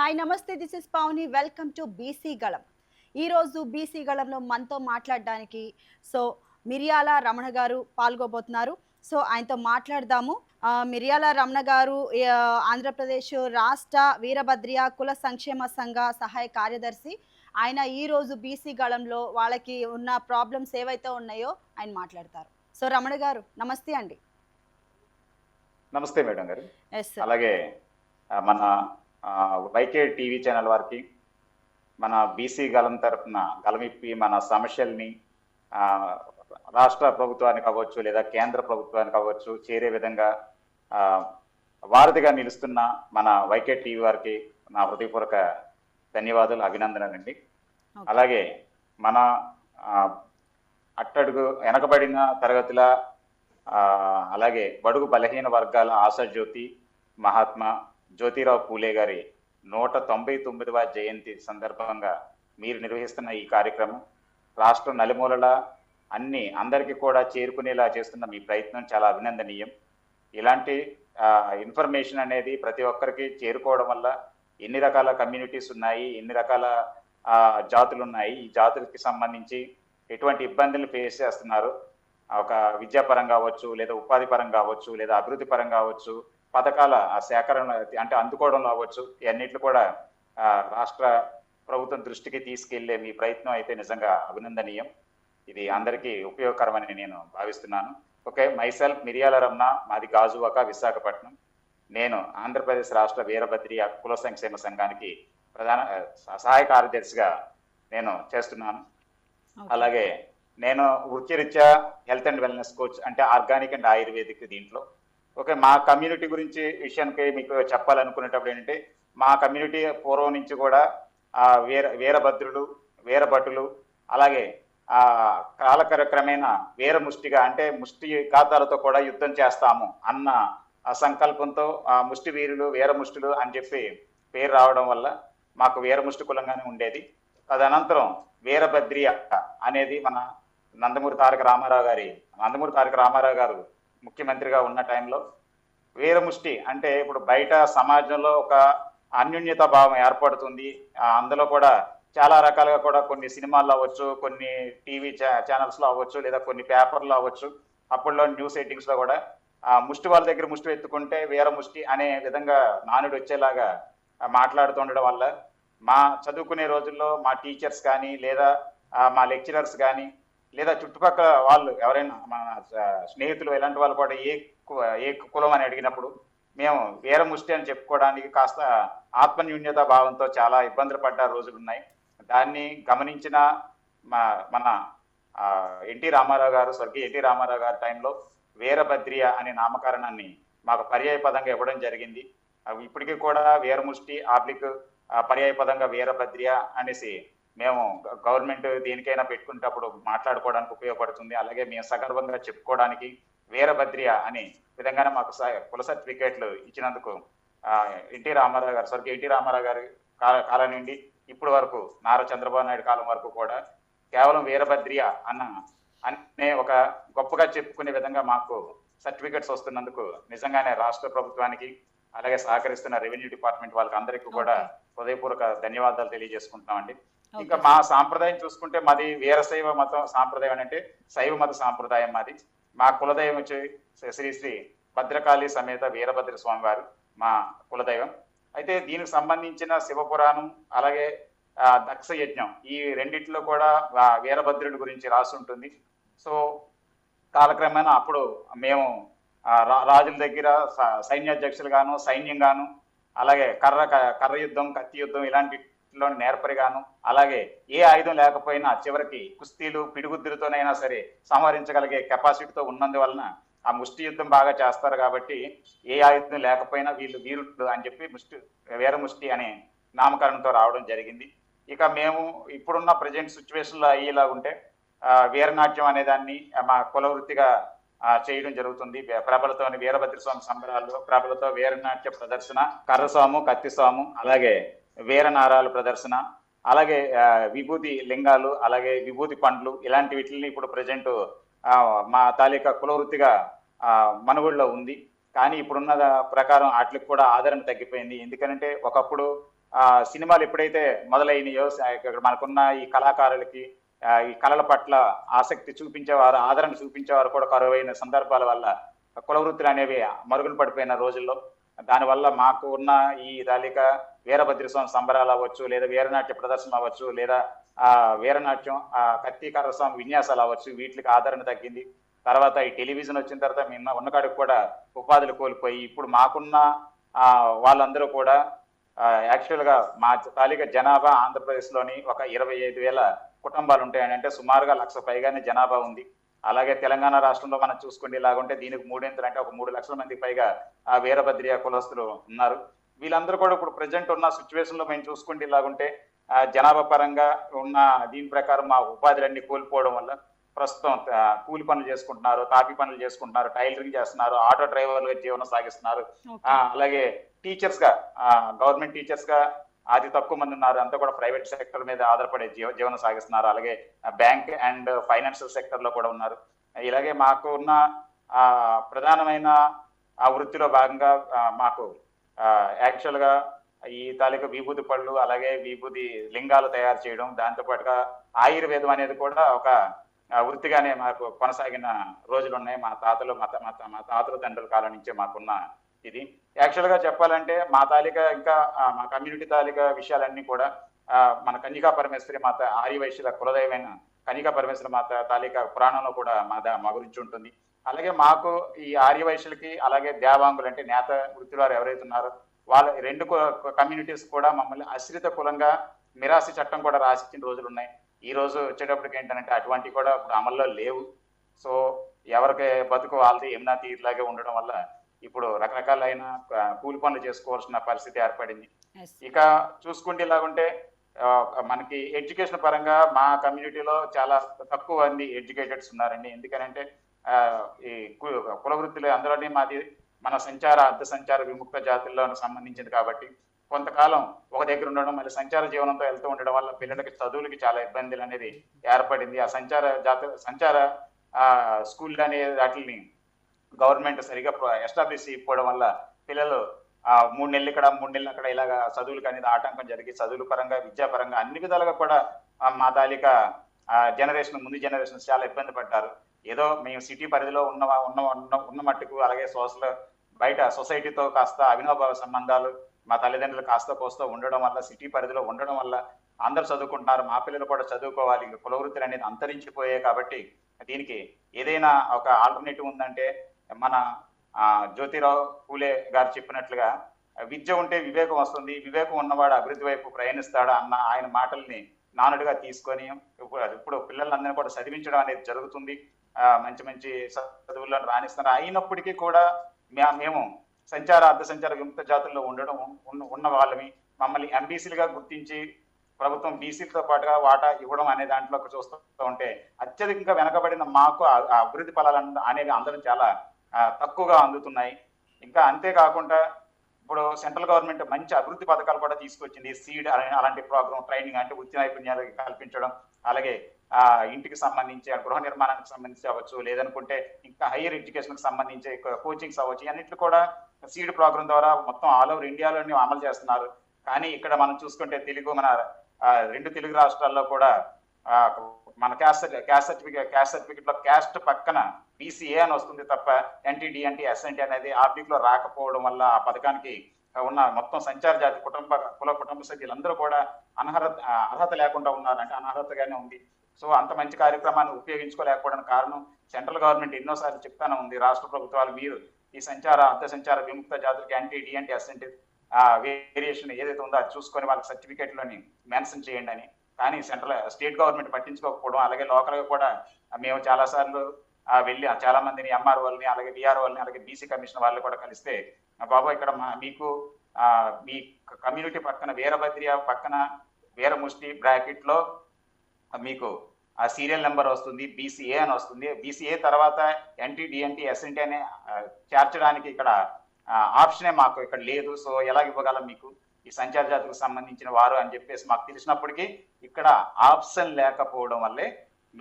Hi నమస్తే, this is Pouni. Welcome to BC Galam. ఈరోజు BC గళంలో మనతో మాట్లాడడానికి సో మిరియాల రమణ గారు పాల్గొబోతున్నారు. సో ఆయనతో మాట్లాడదాము. మిరియాల రమణ గారు ఆంధ్రప్రదేశ్ రాష్ట్ర వీరభద్రియ కుల సంక్షేమ సంఘ సహాయ కార్యదర్శి. ఆయన ఈరోజు బీసీ గళంలో వాళ్ళకి ఉన్న ప్రాబ్లమ్స్ ఏవైతే ఉన్నాయో ఆయన మాట్లాడతారు. సో రమణ గారు నమస్తే అండి. నమస్తే మేడం గారు. ఎస్. అలాగే మన వైకే టీవీ ఛానల్ వారికి మన బీసీ గలం తరఫున గలమిప్పి మన సమస్యల్ని రాష్ట్ర ప్రభుత్వానికి అవ్వచ్చు లేదా కేంద్ర ప్రభుత్వానికి అవ్వచ్చు చేరే విధంగా వారధిగా నిలుస్తున్న మన వైకే టీవీ వారికి నా హృదయపూర్వక ధన్యవాదాలు, అభినందనలండి. అలాగే మన అట్టడుగు వెనకబడిన తరగతుల అలాగే బడుగు బలహీన వర్గాల ఆశాజ్యోతి మహాత్మా జ్యోతిరావు పూలే గారి 199వ జయంతి సందర్భంగా మీరు నిర్వహిస్తున్న ఈ కార్యక్రమం రాష్ట్రం నలుమూలల అందరికీ కూడా చేరుకునేలా చేస్తున్న మీ ప్రయత్నం చాలా అభినందనీయం. ఇలాంటి ఇన్ఫర్మేషన్ అనేది ప్రతి ఒక్కరికి చేరుకోవడం వల్ల ఎన్ని రకాల కమ్యూనిటీస్ ఉన్నాయి, ఎన్ని రకాల జాతులు ఉన్నాయి, ఈ జాతులకి సంబంధించి ఎటువంటి ఇబ్బందులు ఫేస్ చేస్తున్నారు, ఒక విద్యాపరంగా అవ్వచ్చు లేదా ఉపాధి పరంగా అవ్వచ్చు లేదా అభివృద్ధి పరంగా అవ్వచ్చు, పథకాల సేకరణ అంటే అందుకోవడంలో అవ్వచ్చు, ఇవన్నిట్లు కూడా రాష్ట్ర ప్రభుత్వం దృష్టికి తీసుకెళ్లే మీ ప్రయత్నం అయితే నిజంగా అభినందనీయం. ఇది అందరికీ ఉపయోగకరమని నేను భావిస్తున్నాను. ఓకే, మైసెల్ఫ్ మిరియాల రమణ, మాది గాజువాక, విశాఖపట్నం. నేను ఆంధ్రప్రదేశ్ రాష్ట్ర వీరభద్రియ కుల సంక్షేమ సంఘానికి ప్రధాన సహాయ కార్యదర్శిగా నేను చేస్తున్నాను. అలాగే నేను వృత్తిరీత్యా హెల్త్ అండ్ వెల్నెస్ కోచ్, అంటే ఆర్గానిక్ అండ్ ఆయుర్వేదిక్ దీంట్లో. ఓకే, మా కమ్యూనిటీ గురించి విషయానికి మీకు చెప్పాలనుకునేటప్పుడు ఏంటంటే, మా కమ్యూనిటీ పూర్వం నుంచి కూడా వీరభద్రులు, వీరభటులు, అలాగే కాలక్రమేణా వీరముష్టిగా అంటే ముష్టి ఖాతాలతో కూడా యుద్ధం చేస్తాము అన్న సంకల్పంతో ముష్టి వీరులు, వీరముష్టులు అని చెప్పి పేరు రావడం వల్ల మాకు వీరముష్టి కులంగానే ఉండేది. తదనంతరం వీరభద్రియ అనేది మన నందమూరి తారక రామారావు గారు ముఖ్యమంత్రిగా ఉన్న టైంలో వీరముష్టి అంటే ఇప్పుడు బయట సమాజంలో ఒక అన్యోన్యత భావం ఏర్పడుతుంది. అందులో కూడా చాలా రకాలుగా కూడా కొన్ని సినిమాల్లో అవ్వచ్చు, కొన్ని టీవీ ఛానల్స్లో అవ్వచ్చు, లేదా కొన్ని పేపర్లో అవ్వచ్చు, అప్పుడులో న్యూస్ ఎడిటింగ్స్లో కూడా ముష్టి వాళ్ళ దగ్గర ముష్టి ఎత్తుకుంటే వీరముష్టి అనే విధంగా నానుడు వచ్చేలాగా మాట్లాడుతుండడం వల్ల మా చదువుకునే రోజుల్లో మా టీచర్స్ కానీ లేదా మా లెక్చరర్స్ కానీ లేదా చుట్టుపక్కల వాళ్ళు ఎవరైనా మన స్నేహితులు ఇలాంటి వాళ్ళు కూడా ఏ కులం అని అడిగినప్పుడు మేము వీరముష్టి అని చెప్పుకోవడానికి కాస్త ఆత్మన్యూన్యత భావంతో చాలా ఇబ్బందులు పడ్డ రోజులు ఉన్నాయి. దాన్ని గమనించిన మన స్వర్గీయ ఎన్టీ రామారావు గారి టైంలో వీరభద్రియ అనే నామకరణాన్ని మాకు పర్యాయ పదంగా ఇవ్వడం జరిగింది. ఇప్పటికీ కూడా వీరముష్టి పర్యాయ పదంగా వీరభద్రియ అనేసి మేము గవర్నమెంట్ దేనికైనా పెట్టుకునేటప్పుడు మాట్లాడుకోవడానికి ఉపయోగపడుతుంది. అలాగే మేము సగర్వంగా చెప్పుకోవడానికి వీరభద్రియ అనే విధంగానే మాకు కుల సర్టిఫికేట్లు ఇచ్చినందుకు స్వర్గీయ ఎన్టీ రామారావు గారి కాలం నుండి ఇప్పటి వరకు నారా చంద్రబాబు నాయుడు కాలం వరకు కూడా కేవలం వీరభద్రియ అనే ఒక గొప్పగా చెప్పుకునే విధంగా మాకు సర్టిఫికెట్స్ వస్తున్నందుకు నిజంగానే రాష్ట్ర ప్రభుత్వానికి అలాగే సహకరిస్తున్న రెవెన్యూ డిపార్ట్మెంట్ వాళ్ళకి అందరికీ కూడా హృదయపూర్వక ధన్యవాదాలు తెలియజేసుకుంటున్నామండి. ఇంకా మా సాంప్రదాయం చూసుకుంటే మాది వీరశైవ మతం సాంప్రదాయం, అంటే శైవ మత సాంప్రదాయం మాది. మా కులదైవం వచ్చి శ్రీ శ్రీ భద్రకాళి సమేత వీరభద్ర స్వామి వారు మా కులదైవం. అయితే దీనికి సంబంధించిన శివపురాణం అలాగే దక్ష యజ్ఞం ఈ రెండిట్లో కూడా వీరభద్రుడి గురించి రాసి ఉంటుంది. సో కాలక్రమేణా అప్పుడు మేము రాజుల దగ్గర సైన్యాధ్యక్షులుగాను, సైన్యంగాను, అలాగే కర్ర యుద్ధం, కత్తి యుద్ధం ఇలాంటిలో నేర్పరిగాను, అలాగే ఏ ఆయుధం లేకపోయినా చివరికి కుస్తీలు పిడిగుద్దులతోనైనా సరే సంహరించగలిగే కెపాసిటీతో ఉన్నందువలన ఆ ముష్టి యుద్ధం బాగా చేస్తారు. కాబట్టి ఏ ఆయుధం లేకపోయినా వీళ్ళు వీరుడు అని చెప్పి వీరముష్టి అనే నామకరణంతో రావడం జరిగింది. ఇక మేము ఇప్పుడున్న ప్రజెంట్ సిచ్యువేషన్లో అయ్యేలా ఉంటే వీరనాట్యం అనే దాన్ని మా కుల వృత్తిగా చేయడం జరుగుతుంది. ప్రభలతో వీరభద్ర స్వామి సంబరాల్లో ప్రభలతో వీరనాట్య ప్రదర్శన, కర్రస్వాము, కత్తిస్వాము, అలాగే వీరనారాల ప్రదర్శన, అలాగే విభూతి లింగాలు, అలాగే విభూతి పండ్లు ఇలాంటి వీటిని ఇప్పుడు ప్రజెంట్ మా తాలూకా కుల వృత్తిగా మనుగోడులో ఉంది. కానీ ఇప్పుడున్న ప్రకారం వాటికి కూడా ఆదరణ తగ్గిపోయింది. ఎందుకంటే ఒకప్పుడు సినిమాలు ఎప్పుడైతే మొదలైనయో ఇక్కడ మనకున్న ఈ కళాకారులకి ఈ కళల పట్ల ఆసక్తి చూపించేవారు, ఆదరణ చూపించేవారు కూడా కరువైన సందర్భాల వల్ల కుల వృత్తులు అనేవి మరుగున పడిపోయిన రోజుల్లో దానివల్ల మాకు ఉన్న ఈ తాలిక వీరభద్ర స్వామి సంబరాలు అవ్వచ్చు, లేదా వీరనాట్య ప్రదర్శన అవ్వచ్చు, లేదా వీరనాట్యం కత్తికార స్వామి విన్యాసాలు అవ్వచ్చు, వీటికి ఆదరణ తగ్గింది. తర్వాత ఈ టెలివిజన్ వచ్చిన తర్వాత మేము ఉన్నకాడికి కూడా ఉపాధులు కోల్పోయి ఇప్పుడు మాకున్న వాళ్ళందరూ కూడా యాక్చువల్గా మా తాలూకా జనాభా ఆంధ్రప్రదేశ్లోని ఒక 25,000 కుటుంబాలు ఉంటాయని, అంటే సుమారుగా 1,00,000 పైగానే జనాభా ఉంది. అలాగే తెలంగాణ రాష్ట్రంలో మనం చూసుకుంటే ఇలాగుంటే దీనికి 3 అంటే ఒక 3 లక్షల మందికి పైగా వీరభద్రియ కులస్తులు ఉన్నారు. వీళ్ళందరూ కూడా ఇప్పుడు ప్రజెంట్ ఉన్న సిచ్యువేషన్ లో మేము చూసుకుంటే ఇలాగుంటే జనాభా పరంగా ఉన్న దీని ప్రకారం మా ఉపాధులన్నీ కోల్పోవడం వల్ల ప్రస్తుతం కూలి పనులు చేసుకుంటున్నారు, తాపి పనులు చేసుకుంటున్నారు, టైలరింగ్ చేస్తున్నారు, ఆటో డ్రైవర్లుగా జీవనం సాగిస్తున్నారు. అలాగే టీచర్స్ గా గవర్నమెంట్ టీచర్స్ గా అతి తక్కువ మంది ఉన్నారు, అంతా కూడా ప్రైవేట్ సెక్టర్ మీద ఆధారపడే జీవనం సాగిస్తున్నారు. అలాగే బ్యాంక్ అండ్ ఫైనాన్షియల్ సెక్టర్ లో కూడా ఉన్నారు. ఇలాగే మాకు ఉన్న ప్రధానమైన ఆ వృత్తిలో భాగంగా మాకు యాక్చువల్ గా ఈ తాలూకా విభూతి పళ్ళు, అలాగే విభూతి లింగాలు తయారు చేయడం, దాంతో పాటుగా ఆయుర్వేదం అనేది కూడా ఒక వృత్తిగానే మాకు కొనసాగిన రోజులు ఉన్నాయి. మా తాతల తండ్రుల కాలం నుంచే మాకున్న ఇది. యాక్చువల్ గా చెప్పాలంటే మా తాలూకా ఇంకా మా కమ్యూనిటీ తాలూకా విషయాలన్నీ కూడా మన కన్యకా పరమేశ్వరి మాత ఆర్యవైశ్యుల కులదైవమైన కన్యకా పరమేశ్వరి మాత తాలూకా పురాణంలో కూడా మా గురించి ఉంటుంది. అలాగే మాకు ఈ ఆర్యవైశ్యులకి అలాగే దేవాంగులు అంటే నేత వృత్తి వారు ఎవరైతే ఉన్నారో వాళ్ళ 2 కమ్యూనిటీస్ కూడా మమ్మల్ని ఆశ్రిత కులంగా మిరాసి చట్టం కూడా రాసిచ్చిన రోజులు ఉన్నాయి. ఈ రోజు వచ్చేటప్పటికి ఏంటంటే అటువంటివి కూడా ఇప్పుడు అమల్లో లేవు. సో ఎవరికి బతుకు వాళ్ళది యమునా తీరులాగే ఉండడం వల్ల ఇప్పుడు రకరకాలైన కూలి పనులు చేసుకోవాల్సిన పరిస్థితి ఏర్పడింది. ఇక చూసుకుంటే ఇలాగుంటే మనకి ఎడ్యుకేషన్ పరంగా మా కమ్యూనిటీలో చాలా తక్కువ మంది ఎడ్యుకేటెడ్స్ ఉన్నారండి. ఎందుకనంటే ఈ కుల వృత్తులు అందులోనే మాది మన అర్ధ సంచార విముక్త జాతుల్లో సంబంధించింది కాబట్టి కొంతకాలం ఒక దగ్గర ఉండడం, మళ్ళీ సంచార జీవనంతో వెళ్తూ ఉండడం వల్ల పిల్లలకి చదువులకి చాలా ఇబ్బందులు అనేది ఏర్పడింది. ఆ సంచార స్కూల్ అనే వాటిని గవర్నమెంట్ సరిగా ఎస్టాబ్లిష్ చేయకపోవడం వల్ల పిల్లలు 3 నెలలు ఇక్కడ 3 నెలలు అక్కడ ఇలాగా చదువులకు అనేది ఆటంకం జరిగి చదువుల పరంగా విద్యాపరంగా అన్ని విధాలుగా కూడా మా తాలూకా ముందు జనరేషన్ చాలా ఇబ్బంది పడ్డారు. ఏదో మేము సిటీ పరిధిలో ఉన్న మట్టుకు అలాగే బయట సొసైటీతో కాస్త అవినాభావ సంబంధాలు మా తల్లిదండ్రులు కాస్త కోస్తా ఉండడం వల్ల సిటీ పరిధిలో ఉండడం వల్ల అందరు చదువుకుంటున్నారు, మా పిల్లలు కూడా చదువుకోవాలి, కుల వృత్తులు అనేది అంతరించిపోయాయి. కాబట్టి దీనికి ఏదైనా ఒక ఆల్టర్నేటివ్ ఉందంటే మన జ్యోతిరావు పూలే గారు చెప్పినట్లుగా విద్య ఉంటే వివేకం వస్తుంది, వివేకం ఉన్నవాడు అభివృద్ధి వైపు ప్రయాణిస్తాడా అన్న ఆయన మాటల్ని నానుడిగా తీసుకొని ఇప్పుడు పిల్లలందరినీ కూడా చదివించడం అనేది జరుగుతుంది. మంచి మంచి చదువులను రాణిస్తున్నారు. అయినప్పటికీ కూడా మేము అర్ధ సంచార విముక్త జాతుల్లో ఉన్న వాళ్ళని మమ్మల్ని ఎంబీసీలుగా గుర్తించి ప్రభుత్వం బీసీలతో పాటుగా వాటా ఇవ్వడం అనే దాంట్లో చూస్తూ ఉంటే అత్యధికంగా వెనకబడిన మాకు అభివృద్ధి ఫలాలు అనేవి అందరం చాలా తక్కువగా అందుతున్నాయి. ఇంకా అంతేకాకుండా ఇప్పుడు సెంట్రల్ గవర్నమెంట్ మంచి అభివృద్ధి పథకాలు కూడా తీసుకొచ్చింది. సీడ్ అలాంటి ప్రోగ్రామ్ ట్రైనింగ్ అంటే వృత్తి నైపుణ్యాలు కల్పించడం, అలాగే ఇంటికి సంబంధించి గృహ నిర్మాణానికి సంబంధించి అవ్వచ్చు, లేదనుకుంటే ఇంకా హైయర్ ఎడ్యుకేషన్ కి సంబంధించి కోచింగ్స్ అవ్వచ్చు, అన్నింటిలో కూడా సీడ్ ప్రోగ్రామ్ ద్వారా మొత్తం ఆల్ ఓవర్ ఇండియాలోని అమలు చేస్తున్నారు. కానీ ఇక్కడ మనం చూసుకుంటే మన 2 తెలుగు రాష్ట్రాల్లో కూడా మన క్యాస్ట్ సర్టిఫికేట్ లో క్యాస్ట్ పక్కన బీసీఏ అని వస్తుంది తప్ప ఎన్టీడీఎన్టీ ఎస్ఎన్టీ అనేది ఆర్టిక్ లో రాకపోవడం వల్ల ఆ పథకానికి ఉన్న మొత్తం సంచార జాతి కుటుంబ సభ్యులందరూ కూడా అర్హత లేకుండా ఉన్నారంటే అనర్హతగానే ఉంది. సో అంత మంచి కార్యక్రమాన్ని ఉపయోగించుకోలేకపోవడానికి కారణం సెంట్రల్ గవర్నమెంట్ ఎన్నోసార్లు చెప్తానే ఉంది, రాష్ట్ర ప్రభుత్వాలు మీరు ఈ అర్ధ సంచార విముక్త జాతులకి ఎన్టీడీఎన్టీ ఎస్ఎన్టీ వేరియేషన్ ఏదైతే ఉందో అది చూసుకొని వాళ్ళకి సర్టిఫికేట్లోని మెన్షన్ చేయండి అని. కానీ స్టేట్ గవర్నమెంట్ పట్టించుకోకపోవడం, అలాగే లోకల్ గా కూడా మేము చాలా సార్లు వెళ్ళి చాలా మందిని ఎంఆర్ వాళ్ళని అలాగే విఆర్ వాళ్ళని అలాగే బీసీ కమిషన్ వాళ్ళు కూడా కలిస్తే బాబా ఇక్కడ మీకు మీ కమ్యూనిటీ పక్కన వీరభద్రియ పక్కన వీరముష్టి బ్రాకెట్ లో మీకు ఆ సీరియల్ నెంబర్ వస్తుంది, బీసీఏ అని వస్తుంది. బీసీఏ తర్వాత ఎన్టీడీఎన్టీ ఎస్ఎన్టీ అనే చేర్చడానికి ఇక్కడ ఆప్షనే మాకు ఇక్కడ లేదు. సో ఎలా ఇవ్వగలం మీకు ఈ సంచార జాతికి సంబంధించిన వారు అని చెప్పేసి మాకు తెలిసినప్పటికీ ఇక్కడ ఆప్షన్ లేకపోవడం వల్లే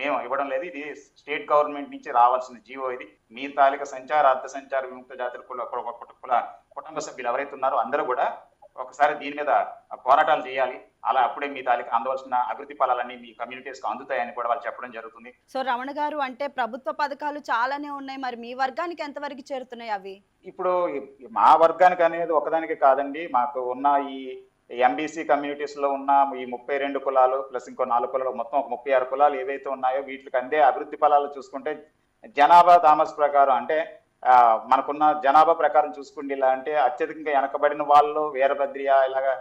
మేము ఇవ్వడం లేదు. ఇది స్టేట్ గవర్నమెంట్ నుంచి రావాల్సిన జీవో. ఇది మీ తాలూకా అర్ధ సంచార విముక్త జాతుల కుటుంబ సభ్యులు ఎవరైతే ఉన్నారో అందరూ కూడా ఒకసారి దీని మీద పోరాటాలు చేయాలి. అలా అప్పుడే మీ తాలూకు అందవలసిన అభివృద్ధి ఫలాలన్నీ మీ కమ్యూనిటీస్కి అందుతాయని కూడా వాళ్ళు చెప్పడం జరుగుతుంది. సో రమణ గారు, అంటే ప్రభుత్వ పథకాలు చాలానే ఉన్నాయి, మరి మీ వర్గానికి ఎంతవరకు చేరుతున్నాయి అవి? ఇప్పుడు మా వర్గానికి అనేది ఒకదానికి కాదండి. మాకు ఉన్న ఈ ఎంబీసీ కమ్యూనిటీస్ లో ఉన్న ఈ 32 కులాలు ప్లస్ ఇంకో 4 కులాలు, మొత్తం 36 కులాలు ఏవైతే ఉన్నాయో వీటికి అందే అభివృద్ధి ఫలాలు చూసుకుంటే జనాభా థామస్ ప్రకారం అంటే మనకున్న జనాభా ప్రకారం చూసుకుంటే ఇలా అంటే అత్యధికంగా వెనకబడిన వాళ్ళు వీరభద్రియ ఇలాగా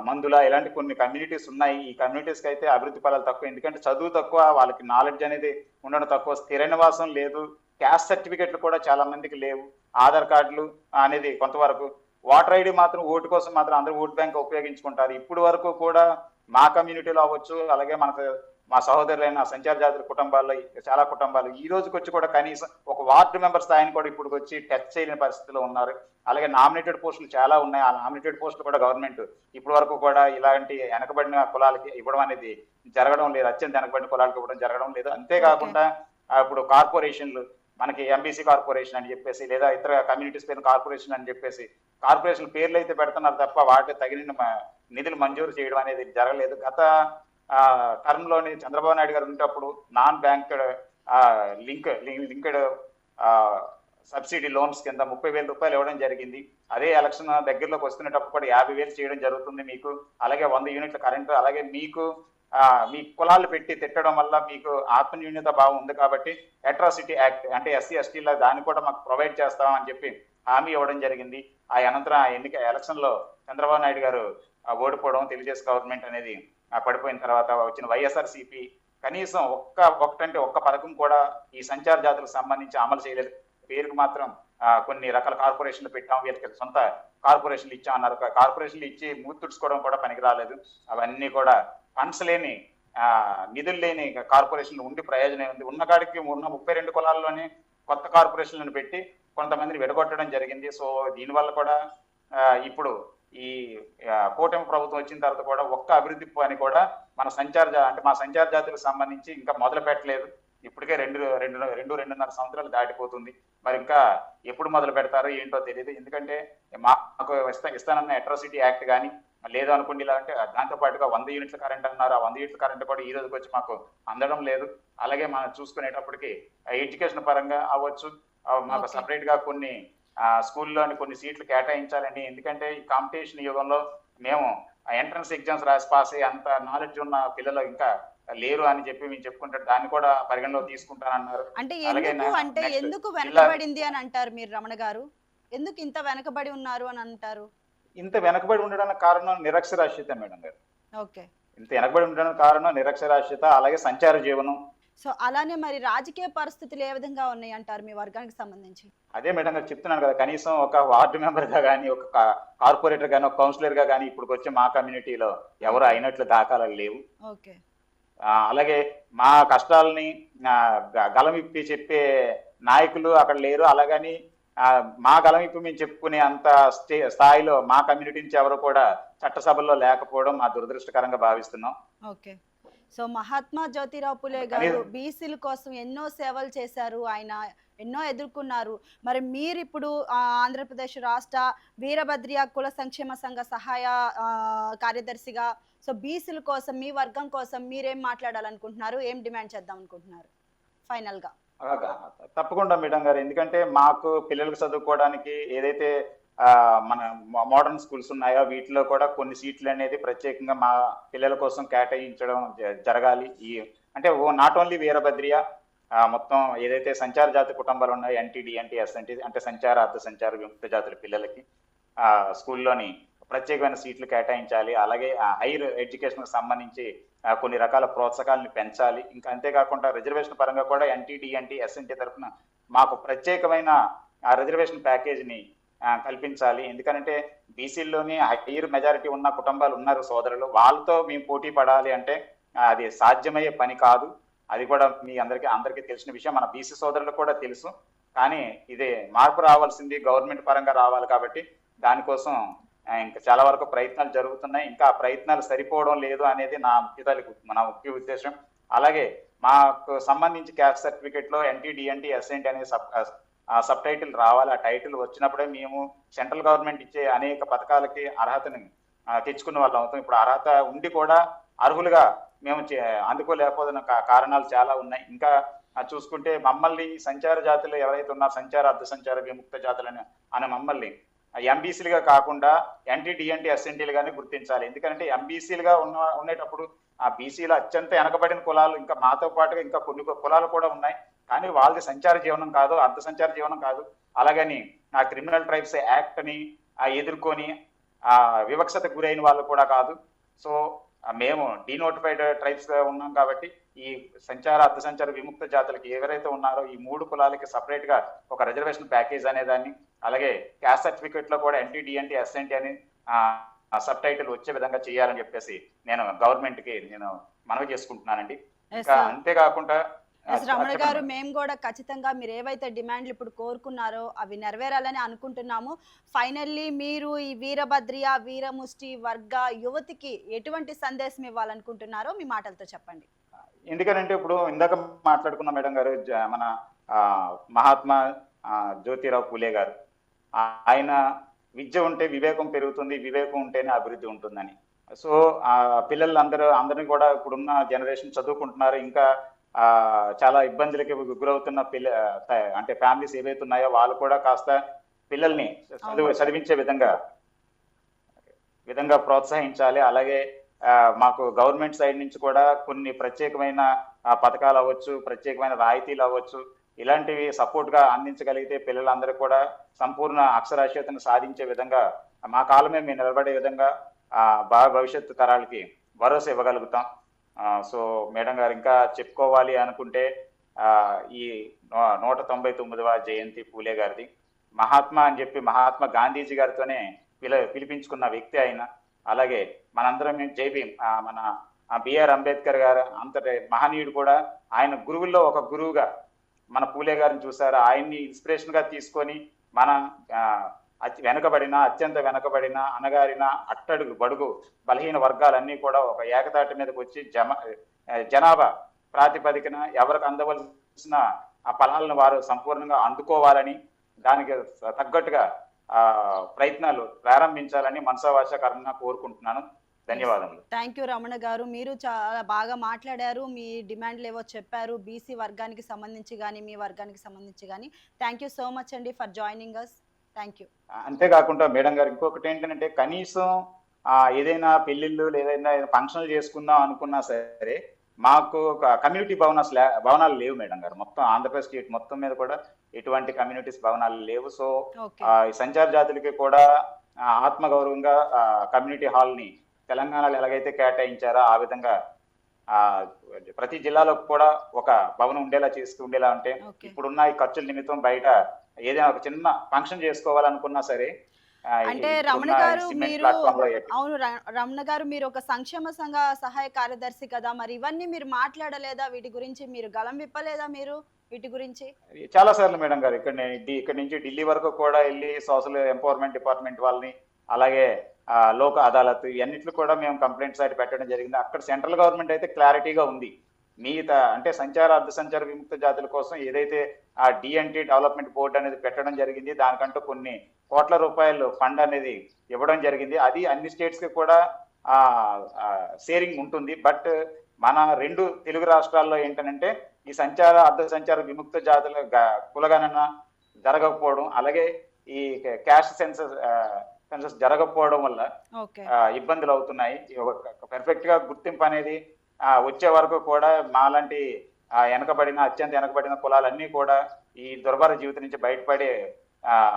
మందుల ఇలాంటి కొన్ని కమ్యూనిటీస్ ఉన్నాయి. ఈ కమ్యూనిటీస్కి అయితే అభివృద్ధి ఫలాలు తక్కువ, ఎందుకంటే చదువు తక్కువ, వాళ్ళకి నాలెడ్జ్ అనేది ఉండడం తక్కువ, స్థిర నివాసం లేదు, క్యాస్ట్ సర్టిఫికెట్లు కూడా చాలా మందికి లేవు, ఆధార్ కార్డులు అనేది కొంతవరకు, ఓటర్ ఐడి మాత్రం ఓటు కోసం మాత్రం అందరూ ఓట్ బ్యాంక్ ఉపయోగించుకుంటారు. ఇప్పుడు వరకు కూడా మా కమ్యూనిటీలో అవ్వచ్చు, అలాగే మనకు మా సహోదరులైన సంచార జాతుల కుటుంబాల్లో చాలా కుటుంబాలు ఈ రోజుకి వచ్చి కూడా కనీసం ఒక వార్డు మెంబర్ స్థాయిని కూడా ఇప్పుడు వచ్చి టచ్ చేయలేని పరిస్థితిలో ఉన్నారు. అలాగే నామినేటెడ్ పోస్టులు చాలా ఉన్నాయి. ఆ నామినేటెడ్ పోస్టులు కూడా గవర్నమెంట్ ఇప్పటి వరకు కూడా ఇలాంటి వెనకబడిన కులాలకి ఇవ్వడం అనేది జరగడం లేదు, అత్యంత వెనకబడిన కులాలకు ఇవ్వడం జరగడం లేదు. అంతేకాకుండా ఇప్పుడు కార్పొరేషన్లు, మనకి ఎంబీసీ కార్పొరేషన్ అని చెప్పేసి లేదా ఇతర కమ్యూనిటీస్ పేరు కార్పొరేషన్ అని చెప్పేసి కార్పొరేషన్ పేర్లు అయితే పెడుతున్నారు తప్ప వాటికి తగిన నిధులు మంజూరు చేయడం అనేది జరగలేదు. గత టర్మ్ లోని చంద్రబాబు నాయుడు గారు ఉండేటప్పుడు non banked linked subsidy loans కింద 30,000 రూపాయలు ఇవ్వడం జరిగింది. అదే ఎలక్షన్ దగ్గరలోకి వస్తున్నప్పుడు కూడా 50,000 చేయడం జరుగుతుంది మీకు. అలాగే 100 యూనిట్ల కరెంటు, అలాగే మీకు మీ కులాలు పెట్టి తిట్టడం వల్ల మీకు ఆత్మన్యూన్యత భావం ఉంది కాబట్టి అట్రాసిటీ యాక్ట్ అంటే ఎస్సీ ఎస్టీల దాన్ని కూడా మాకు ప్రొవైడ్ చేస్తామని చెప్పి హామీ ఇవ్వడం జరిగింది. ఆ అనంతరం ఎలక్షన్ లో చంద్రబాబు నాయుడు గారు ఓడిపోవడం, తెలుగుదేశం గవర్నమెంట్ అనేది పడిపోయిన తర్వాత వచ్చిన వైఎస్ఆర్సీపీ కనీసం ఒక్క పథకం కూడా ఈ సంచార జాతులకు సంబంధించి అమలు చేయలేదు. పేరుకు మాత్రం కొన్ని రకాల కార్పొరేషన్లు పెట్టాం, వీళ్ళకి సొంత కార్పొరేషన్లు ఇచ్చామన్నారు. కార్పొరేషన్లు ఇచ్చి మూతుడుచుకోవడం కూడా పనికి రాలేదు. అవన్నీ కూడా ఫండ్స్ లేని నిధులు లేని కార్పొరేషన్లు ఉండి ప్రయోజనం ఉంది. ఉన్న కాడికి ఉన్న 32 కులాల్లోనే కొత్త కార్పొరేషన్లను పెట్టి కొంతమందిని విడగొట్టడం జరిగింది. సో దీనివల్ల కూడా ఇప్పుడు ఈ కూటమి ప్రభుత్వం వచ్చిన తర్వాత కూడా ఒక్క అభివృద్ధి పని కూడా మన మా సంచార జాతులకు సంబంధించి ఇంకా మొదలు పెట్టలేదు. ఇప్పటికే రెండున్నర సంవత్సరాలు దాటిపోతుంది. మరి ఇంకా ఎప్పుడు మొదలు పెడతారో ఏంటో తెలియదు. ఎందుకంటే మాకు ఇస్తానన్న అట్రాసిటీ యాక్ట్ కానీ లేదు అనుకోండి, ఇలా అంటే దాంతో పాటుగా 100 యూనిట్ల కరెంట్ అన్నారు. ఆ 100 యూనిట్ల కరెంట్ కూడా ఈ రోజుకి వచ్చి మాకు అందడం లేదు. అలాగే మనం చూసుకునేటప్పటికి ఎడ్యుకేషన్ పరంగా అవ్వచ్చు, మాకు సపరేట్ గా కొన్ని స్కూల్లోని కొన్ని సీట్లు కేటాయించాలండి. ఎందుకంటే ఈ కాంపిటీషన్ యుగంలో మేము ఎంట్రన్స్ ఎగ్జామ్స్ రాసి పాస్ అయ్యి అంత నాలెడ్జ్ ఉన్న పిల్లలు ఇంకా లేరు అని చెప్పి మేము చెప్పుకుంటే దాన్ని కూడా పరిగణలో తీసుకుంటానన్నారు. అంటే ఎందుకు వెనకబడింది అని అంటారు మీరు రమణ గారు? ఎందుకు ఇంత వెనకబడి ఉన్నారు అని అంటారు? ఇంత వెనకబడి ఉండడానికి కారణం నిరక్షరాస్యత మేడం గారు. ఓకే, ఇంత వెనకబడి ఉండడానికి కారణం నిరక్షరాస్యత, అలాగే సంచార జీవనం. సో అలానే మరి రాజకీయ పరిస్థితులు ఏ విధంగా ఉన్నాయి అంటారు మీ వర్గానికి సంబంధించి? అదే మేడం గారు చెప్తున్నాను కదా, కనీసం ఒక వార్డు మెంబర్ గా కానీ, ఒక కార్పొరేటర్ గానీ, ఒక కౌన్సిలర్ గా కానీ ఇప్పుడు వచ్చి మా కమ్యూనిటీలో ఎవరు అయినట్లు దాఖలాలు లేవు. ఓకే, అలాగే మా కష్టాలని గలమిప్పి చెప్పే నాయకులు అక్కడ లేరు. అలాగని మా గలమిప్పి మేము చెప్పుకునే అంత స్థాయిలో మా కమ్యూనిటీ నుంచి ఎవరు కూడా చట్టసభల్లో లేకపోవడం మా దురదృష్టకరంగా భావిస్తున్నాం. ఓకే, సో మహాత్మా జ్యోతిరావు పులే గారు బీసీల కోసం ఎన్నో సేవలు చేశారు, ఆయన ఎన్నో ఎదుర్కొన్నారు. మరి మీరు ఇప్పుడు ఆంధ్రప్రదేశ్ రాష్ట్ర వీరభద్రియ కుల సంక్షేమ సంఘ సహాయ కార్యదర్శిగా, సో బీసీల కోసం మీ వర్గం కోసం మీరేం మాట్లాడాలనుకుంటున్నారు, ఏం డిమాండ్ చేద్దాం అనుకుంటున్నారు ఫైనల్ గా? తప్పకుండా మేడం గారు, ఎందుకంటే మాకు పిల్లలకు చదువుకోవడానికి ఏదైతే మన మోడర్న్ స్కూల్స్ ఉన్నాయో వీటిలో కూడా కొన్ని సీట్లు అనేది ప్రత్యేకంగా మా పిల్లల కోసం కేటాయించడం జరగాలి. ఈ అంటే నాట్ ఓన్లీ వీరభద్రియ, మొత్తం ఏదైతే సంచార జాతి కుటుంబాలు ఉన్నాయో ఎన్టీడీ, ఎస్ఎన్టీ అంటే సంచార అర్ధ సంచార విముక్త జాతుల పిల్లలకి స్కూల్లోని ప్రత్యేకమైన సీట్లు కేటాయించాలి. అలాగే హైయర్ ఎడ్యుకేషన్ సంబంధించి కొన్ని రకాల ప్రోత్సాహాలను పెంచాలి. ఇంకా అంతేకాకుండా రిజర్వేషన్ పరంగా కూడా ఎన్టీడీ, ఎస్ఎన్టీ తరఫున మాకు ప్రత్యేకమైన రిజర్వేషన్ ప్యాకేజీని కల్పించాలి. ఎందుకంటే బీసీల్లోని హైయర్ మెజారిటీ ఉన్న కుటుంబాలు ఉన్నారు సోదరులు, వాళ్ళతో మేము పోటీ పడాలి అంటే అది సాధ్యమయ్యే పని కాదు. అది కూడా మీ అందరికీ తెలిసిన విషయం, మన బీసీ సోదరులకు కూడా తెలుసు. కానీ ఇదే మార్పు రావాల్సింది గవర్నమెంట్ పరంగా రావాలి కాబట్టి దానికోసం ఇంకా చాలా వరకు ప్రయత్నాలు జరుగుతున్నాయి. ఇంకా ఆ ప్రయత్నాలు సరిపోవడం లేదు అనేది నా ముఖ్య ఉద్దేశం. అలాగే మాకు సంబంధించి క్యాస్ట్ సర్టిఫికేట్ లో ఎన్టీడీ, ఎస్ఎన్టీ అనే ఆ సబ్ టైటిల్ రావాలి. ఆ టైటిల్ వచ్చినప్పుడే మేము సెంట్రల్ గవర్నమెంట్ ఇచ్చే అనేక పథకాలకి అర్హతని తెచ్చుకున్న వాళ్ళం అవుతాం. ఇప్పుడు అర్హత ఉండి కూడా అర్హులుగా మేము అందుకోలేకపోతున్న కారణాలు చాలా ఉన్నాయి. ఇంకా చూసుకుంటే మమ్మల్ని సంచార జాతులు ఎవరైతే ఉన్నారో సంచార అర్ధ సంచార విముక్త జాతులని అనే మమ్మల్ని ఎంబీసీలుగా కాకుండా ఎన్టీడీఎన్టీ ఎస్ఎన్టీలుగానే గుర్తించాలి. ఎందుకంటే ఎంబీసీలుగా ఉండేటప్పుడు ఆ బీసీలో అత్యంత వెనకబడిన కులాలు ఇంకా మాతో పాటుగా ఇంకా కొన్ని కులాలు కూడా ఉన్నాయి. కానీ వాళ్ళది సంచార జీవనం కాదు, అర్ధ సంచార జీవనం కాదు. అలాగని ఆ క్రిమినల్ ట్రైబ్స్ యాక్ట్ ని ఎదుర్కొని ఆ వివక్షత గురైన వాళ్ళు కూడా కాదు. సో మేము డీనోటిఫైడ్ ట్రైబ్స్ గా ఉన్నాం కాబట్టి ఈ సంచార అర్ధ సంచార విముక్త జాతులకి ఎవరైతే ఉన్నారో ఈ 3 కులాలకి సపరేట్ గా ఒక రిజర్వేషన్ ప్యాకేజ్ అనేదాన్ని, అలాగే క్యాస్ట్ సర్టిఫికేట్ లో కూడా ఎన్టీడీఎన్టీ ఎస్ఎన్టీ అని సబ్ టైటిల్ వచ్చే విధంగా చేయాలని చెప్పేసి నేను గవర్నమెంట్ కి నేను మనవి చేసుకుంటున్నానండి. ఇంకా అంతేకాకుండా రమణ గారు, మేము కూడా ఖచ్చితంగా మీరు ఏవైతే డిమాండ్లు ఇప్పుడు కోరుకున్నారో అవి నెరవేరాలని అనుకుంటున్నాము. ఫైనల్లీ మీరు ఈ వీరభద్రియ వీరముష్టి వర్గ యువతికి ఎటువంటి సందేశం ఇవ్వాలనుకుంటున్నారో మీ మాటలతో చెప్పండి. ఎందుకంటే ఇప్పుడు ఇందాక మాట్లాడుకున్న మేడం గారు మన మహాత్మా జ్యోతిరావు పూలే గారు, ఆయన విద్య ఉంటే వివేకం పెరుగుతుంది, వివేకం ఉంటేనే అభివృద్ధి ఉంటుందని. సో ఆ అందరినీ కూడా ఇప్పుడున్న జనరేషన్ చదువుకుంటున్నారు. ఇంకా చాలా ఇబ్బందులకి గురవుతున్న అంటే ఫ్యామిలీస్ ఏవైతే ఉన్నాయో వాళ్ళు కూడా కాస్త పిల్లల్ని చదివించే విధంగా ప్రోత్సహించాలి. అలాగే మాకు గవర్నమెంట్ సైడ్ నుంచి కూడా కొన్ని ప్రత్యేకమైన పథకాలు అవ్వచ్చు, ప్రత్యేకమైన రాయితీలు అవ్వచ్చు, ఇలాంటివి సపోర్ట్ గా అందించగలిగితే పిల్లలందరూ కూడా సంపూర్ణ అక్షరాస్యతను సాధించే విధంగా మా కాలమే మేము నిలబడే విధంగా బాగా భవిష్యత్తు తరాలకి భరోసా ఇవ్వగలుగుతాం. సో మేడం గారు ఇంకా చెప్పుకోవాలి అనుకుంటే ఈ 199వ జయంతి పూలే గారిది, మహాత్మా అని చెప్పి మహాత్మా గాంధీజీ గారితోనే పిలిపించుకున్న వ్యక్తి ఆయన. అలాగే మనందరం జై భీమ్, మన బిఆర్ అంబేద్కర్ గారు అంతటి మహనీయుడు కూడా ఆయన గురువుల్లో ఒక గురువుగా మన పూలే గారిని చూశారు. ఆయన్ని ఇన్స్పిరేషన్ గా తీసుకొని మన అత్యంత వెనకబడిన అణగారిన అట్టడుగు బడుగు బలహీన వర్గాలన్నీ కూడా ఒక ఏకతాటి మీదకి వచ్చి జనాభా ప్రాతిపదికన ఎవరికి అందవలసిన ఆ ఫలాలను వారు సంపూర్ణంగా అందుకోవాలని, దానికి తగ్గట్టుగా ప్రయత్నాలు ప్రారంభించాలని మనసావాచ కర్మగా కోరుకుంటున్నాను. ధన్యవాదములు. థ్యాంక్ యూ రమణ గారు, మీరు చాలా బాగా మాట్లాడారు, మీ డిమాండ్లు ఏవో చెప్పారు, బీసీ వర్గానికి సంబంధించి కానీ మీ వర్గానికి సంబంధించి కానీ. థ్యాంక్ యూ సో మచ్ అండి for joining us. Thank you. అంతేకాకుండా మేడం గారు ఇంకొకటి ఏంటంటే, కనీసం ఏదైనా పెళ్లిళ్ళు ఏదైనా ఫంక్షన్లు చేసుకుందాం అనుకున్నా సరే మాకు కమ్యూనిటీ భవనాలు లేవు మేడం గారు. మొత్తం ఆంధ్రప్రదేశ్ స్టేట్ మొత్తం మీద కూడా ఎటువంటి కమ్యూనిటీస్ భవనాలు లేవు. సో ఈ సంచార జాతులకి కూడా ఆత్మగౌరవంగా కమ్యూనిటీ హాల్ ని తెలంగాణలో ఎలాగైతే కేటాయించారో ఆ విధంగా ప్రతి జిల్లాలో కూడా ఒక భవనం ఉండేలా అంటే ఇప్పుడున్న ఈ ఖర్చుల నిమిత్తం బయట ఏదైనా ఒక చిన్న ఫంక్షన్ చేసుకోవాలనుకున్నా సరే అంటే రమణ గారు మీరు అవును రమణ గారు మీరు ఒక సంక్షేమ సంఘ సహాయ కార్యదర్శి కదా, మరి ఇవన్నీ మీరు మాట్లాడలేదా? వీటి గురించి మీరు గలం విప్పలేదా? మీరు వీటి గురించి చాలా సార్లు మేడం గారు ఇక్కడ నుంచి ఢిల్లీ వరకు కూడా వెళ్ళి సోషల్ ఎంపవర్మెంట్ డిపార్ట్మెంట్ వాళ్ళని, అలాగే లోక్ అదాలత్ ఇవన్నిట్లు కూడా మేము కంప్లైంట్ సైట్ పెట్టడం జరిగింది. అక్కడ సెంట్రల్ గవర్నమెంట్ అయితే క్లారిటీగా ఉంది. మిగతా అంటే సంచార అర్ధ సంచార విముక్త జాతుల కోసం ఏదైతే ఆ డిఎన్టీ డెవలప్మెంట్ బోర్డు అనేది పెట్టడం జరిగింది, దానికంటూ కొన్ని కోట్ల రూపాయలు ఫండ్ అనేది ఇవ్వడం జరిగింది. అది అన్ని స్టేట్స్ కి కూడా షేరింగ్ ఉంటుంది. బట్ మన 2 తెలుగు రాష్ట్రాల్లో ఏంటంటే ఈ సంచార అర్ధ సంచార విముక్త జాతుల కులగణన జరగకపోవడం, అలాగే ఈ క్యాస్ట్ సెన్సస్ జరగకపోవడం వల్ల ఇబ్బందులు అవుతున్నాయి. పర్ఫెక్ట్ గా గుర్తింపు అనేది వచ్చే వరకు కూడా మాలాంటి అత్యంత వెనకబడిన కులాలన్నీ కూడా ఈ దుర్భర జీవితం నుంచి బయటపడే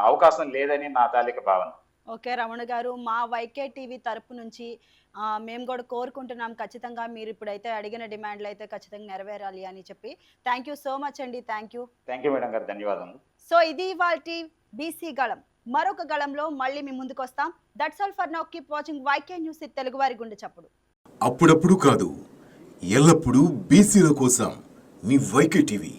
అవకాశం లేదని నా తాలూకా భావన. ఓకే రమణ గారు, మా వైకే టీవీ తరపు నుంచి మేము కూడా కోరుకుంటున్నాం ఖచ్చితంగా మీరు ఇప్పుడైతే అడిగిన డిమాండ్లు అయితే ఖచ్చితంగా నెరవేరాలి అని చెప్పి. థ్యాంక్ యూ సో మచ్ అండి. థ్యాంక్ యూ మేడం గారు, ధన్యవాదాలు. సో ఇది ఇవాల్టి బీసీ గళం. మరొక గళంలో మళ్ళీ మీ ముందుకు వస్తాం. That's all for now. Keep watching YK news, Telugu వారి గుండె చప్పుడు. అప్పుడప్పుడు కాదు, ఎల్లప్పుడూ బీసీల కోసం మీ వైకే టీవీ.